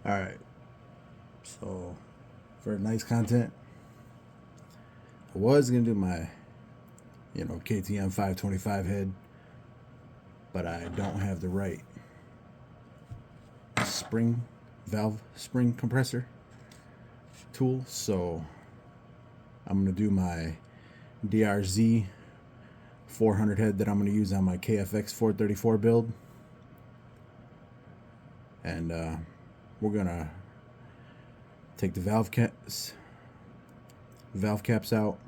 All right. So for nice content, I was gonna do my, KTM 525 head, but I don't have the right spring valve spring compressor tool, so I'm gonna do my DRZ400 head that I'm gonna use on my KFX434 build, and we're gonna take the valve caps out,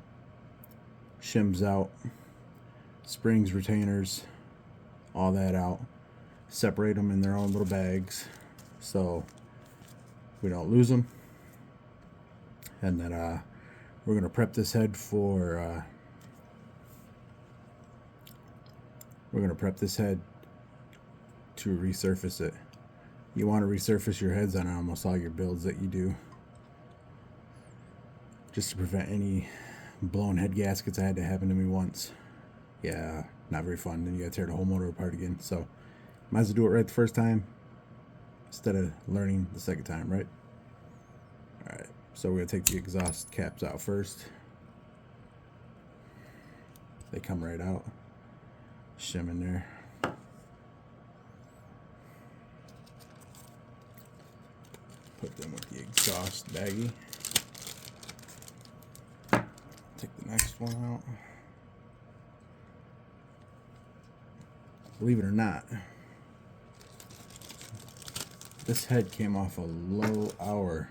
shims out, springs, retainers, all that out, separate them in their own little bags so we don't lose them, and then we're going to prep this head for to resurface it. You want to resurface your heads on almost all your builds that you do, just to prevent any blown head gaskets. That had to happen to me once. Yeah, not very fun. Then you gotta tear the whole motor apart again. So might as well do it right the first time instead of learning the second time, right? Alright, so we're gonna take the exhaust caps out first. They come right out. Shim in there. Put them with the exhaust baggie. Take the next one out. Believe it or not, this head came off a low hour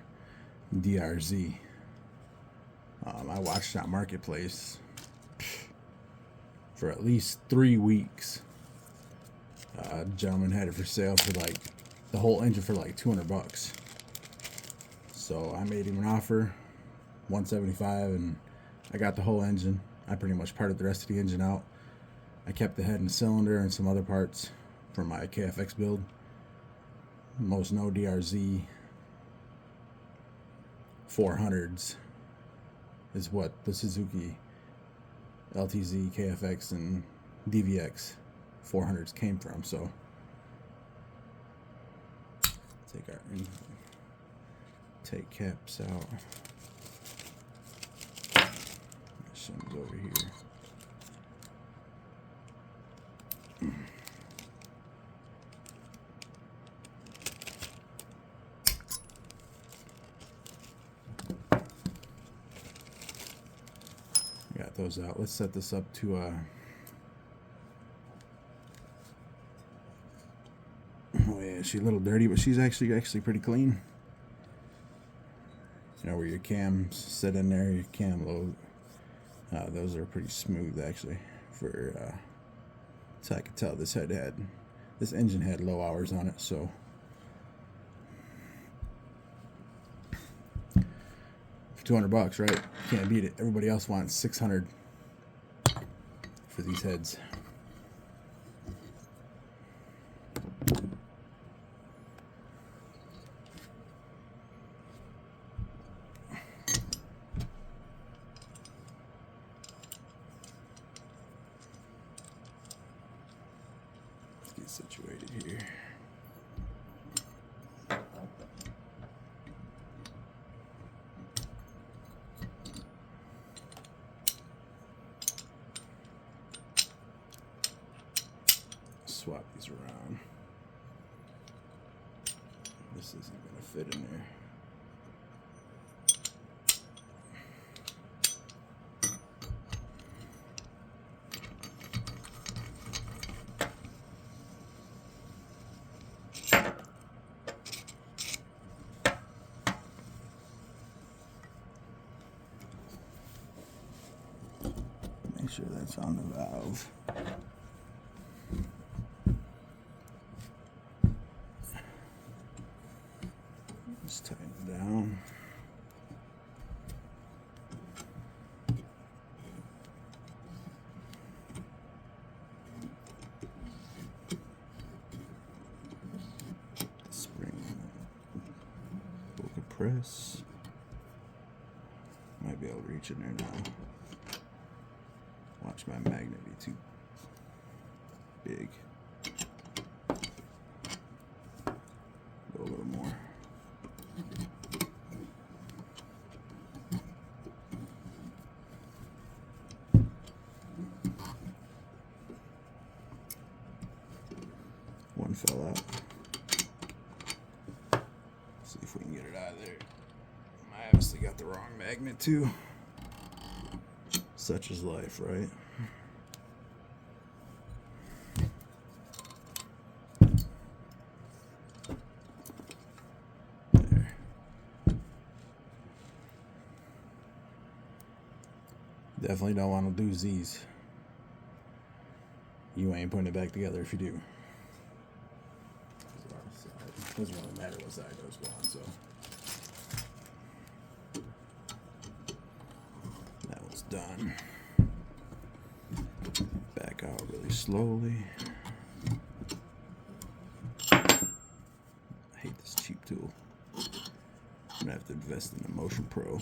DRZ. I watched that marketplace for at least 3 weeks. A gentleman had it for sale for like the whole engine for like $200. So I made him an offer, $175, and I got the whole engine. I pretty much parted the rest of the engine out. I kept the head and cylinder and some other parts for my KFX build. Most know DRZ 400s is what the Suzuki LTZ, KFX, and DVX 400s came from. So take caps out. Shims over here. Got those out. Let's set this up to oh yeah, she's a little dirty, but she's actually pretty clean. You know where your cams sit in there, your cam load. Those are pretty smooth actually. So I could tell this engine had low hours on it, so for $200, right? Can't beat it. Everybody else wants $600 for these heads. Get situated here. Swap these around. This isn't going to fit in there. Make sure that's on the valve. Just tighten it down. Spring will compress. Might be able to reach in there now. Watch my magnet be too big. Go a little more. there. I obviously got the wrong magnet too. Such is life, right? There. Definitely don't want to lose these. You ain't putting it back together if you do. Doesn't really matter what side goes on, so. That was done. Back out really slowly. I hate this cheap tool. I'm gonna have to invest in the Motion Pro.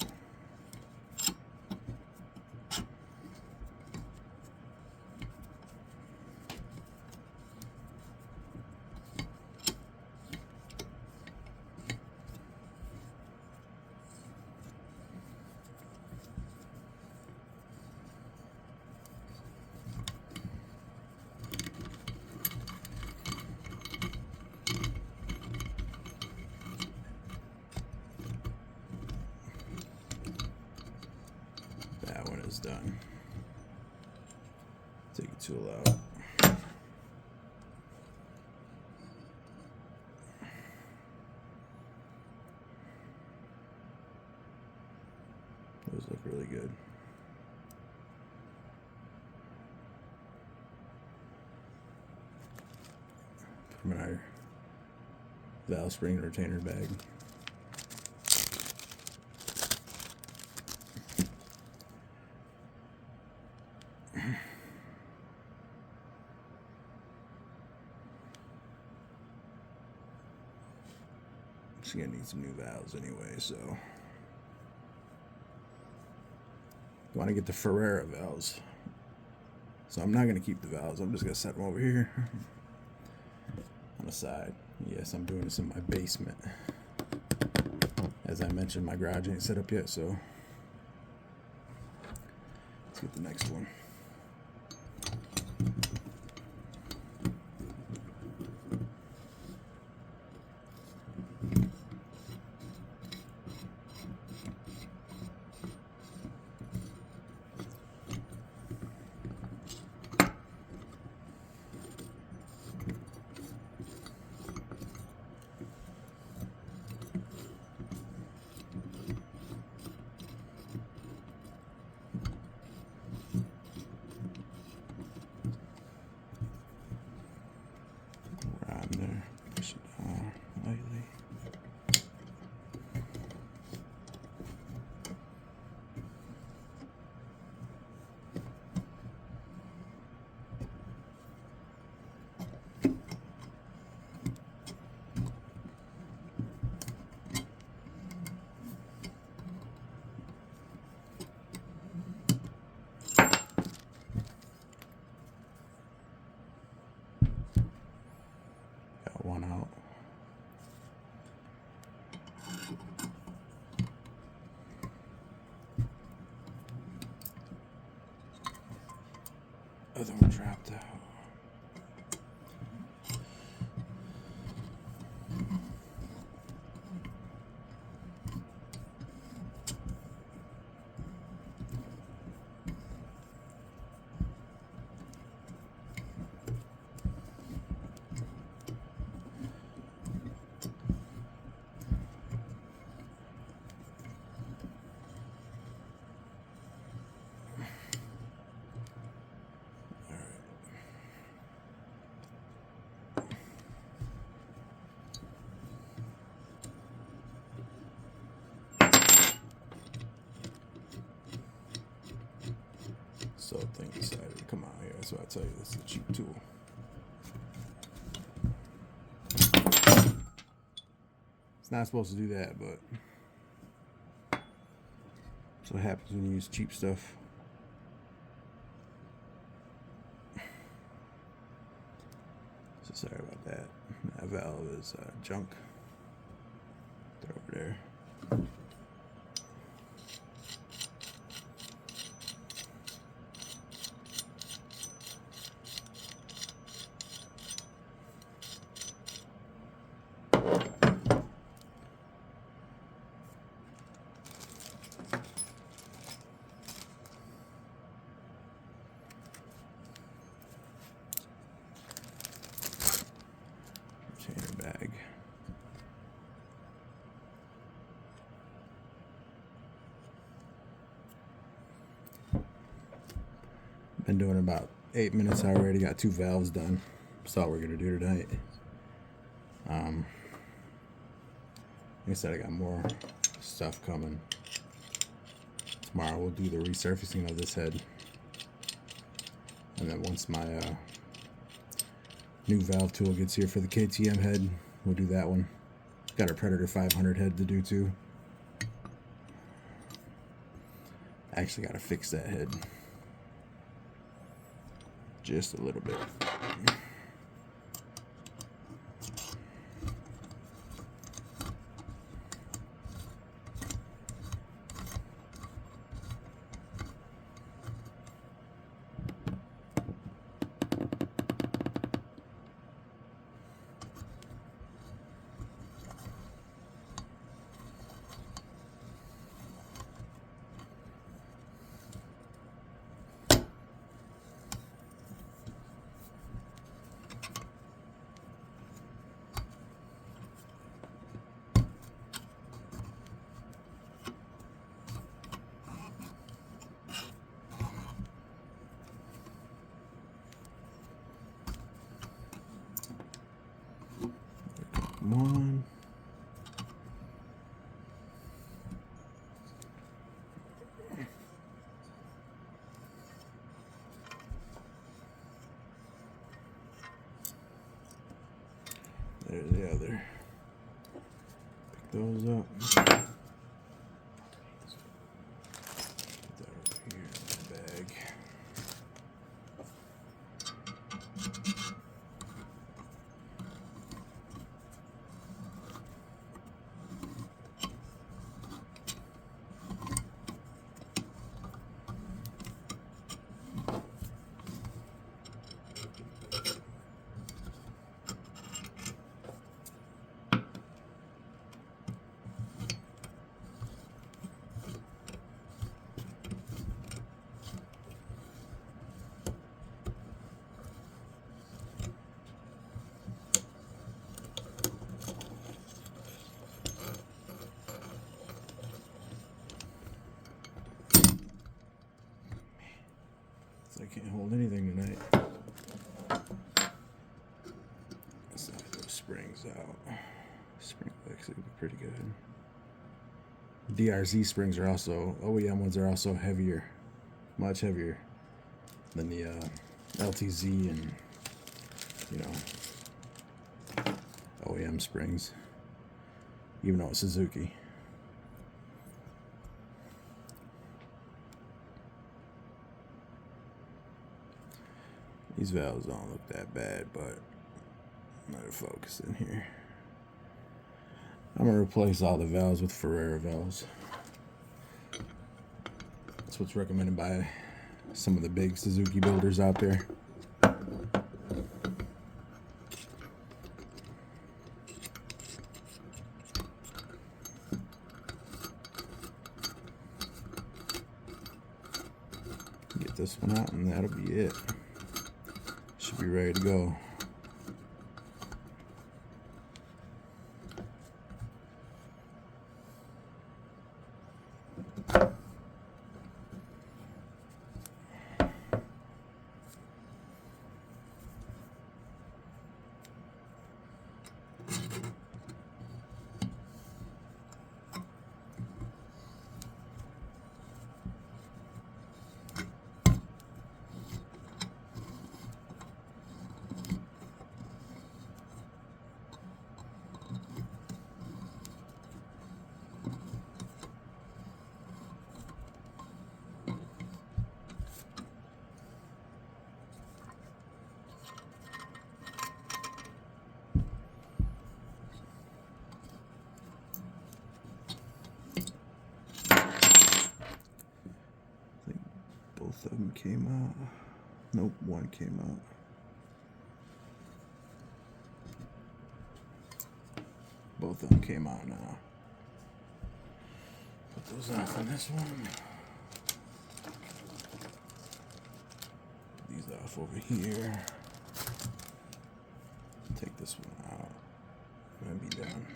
That one is done. Take the tool out. Those look really good. Put them in our valve spring retainer bag. She's gonna need some new valves anyway, so I want to get the Ferrera valves. So I'm not gonna keep the valves. I'm just gonna set them over here on the side. Yes, I'm doing this in my basement. As I mentioned, my garage ain't set up yet, so let's get the next one. There, push it down lightly. Got one out. Other one dropped out. So thing decided to come out here. That's why I tell you this is a cheap tool. It's not supposed to do that, but that's what happens when you use cheap stuff. So sorry about that. That valve is junk. They're over there. Been doing about 8 minutes already. Got 2 valves done. That's all we're gonna do tonight. Like I said, I got more stuff coming. Tomorrow we'll do the resurfacing of this head. And then once my new valve tool gets here for the KTM head, we'll do that one. Got our Predator 500 head to do too. I actually got to fix that head just a little bit. Come on. There's the other. Pick those up. Put that over here in the bag. I can't hold anything tonight. Let's knock those springs out. Spring actually look pretty good. DRZ springs are also, OEM ones are also heavier, much heavier than the LTZ and, you know, OEM springs, even though it's Suzuki. These valves don't look that bad, but let it focus in here. I'm going to replace all the valves with Ferrara valves. That's what's recommended by some of the big Suzuki builders out there. Get this one out and that'll be it. Should be ready to go. Both of them came out. Nope, one came out. Both of them came out now. Put those off on this one. Put these off over here. Take this one out. And be done.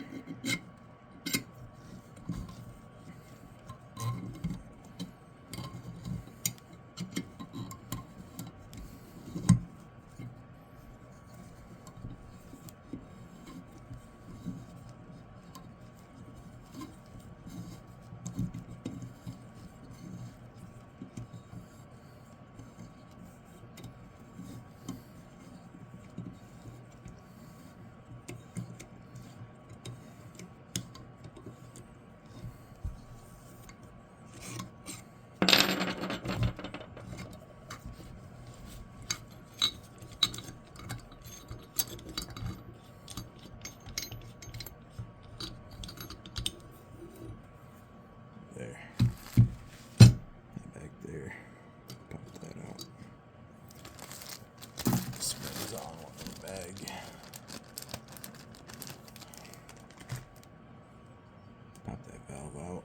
valve out.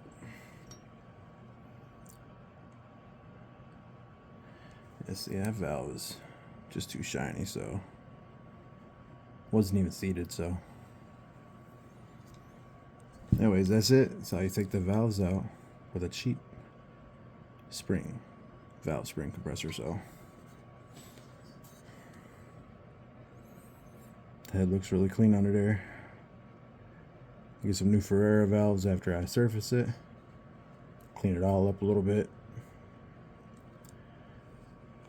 Yeah, see, that valve is just too shiny, so wasn't even seated. So anyways, that's it. That's how you take the valves out with a cheap spring valve spring compressor. So the head looks really clean under there. Get some new Ferrera valves after I surface it. Clean it all up a little bit.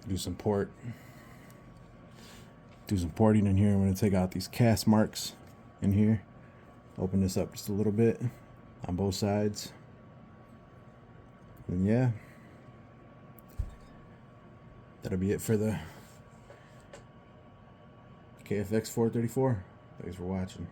Do some porting in here. I'm going to take out these cast marks in here. Open this up just a little bit on both sides. And yeah, that'll be it for the KFX434. Thanks for watching.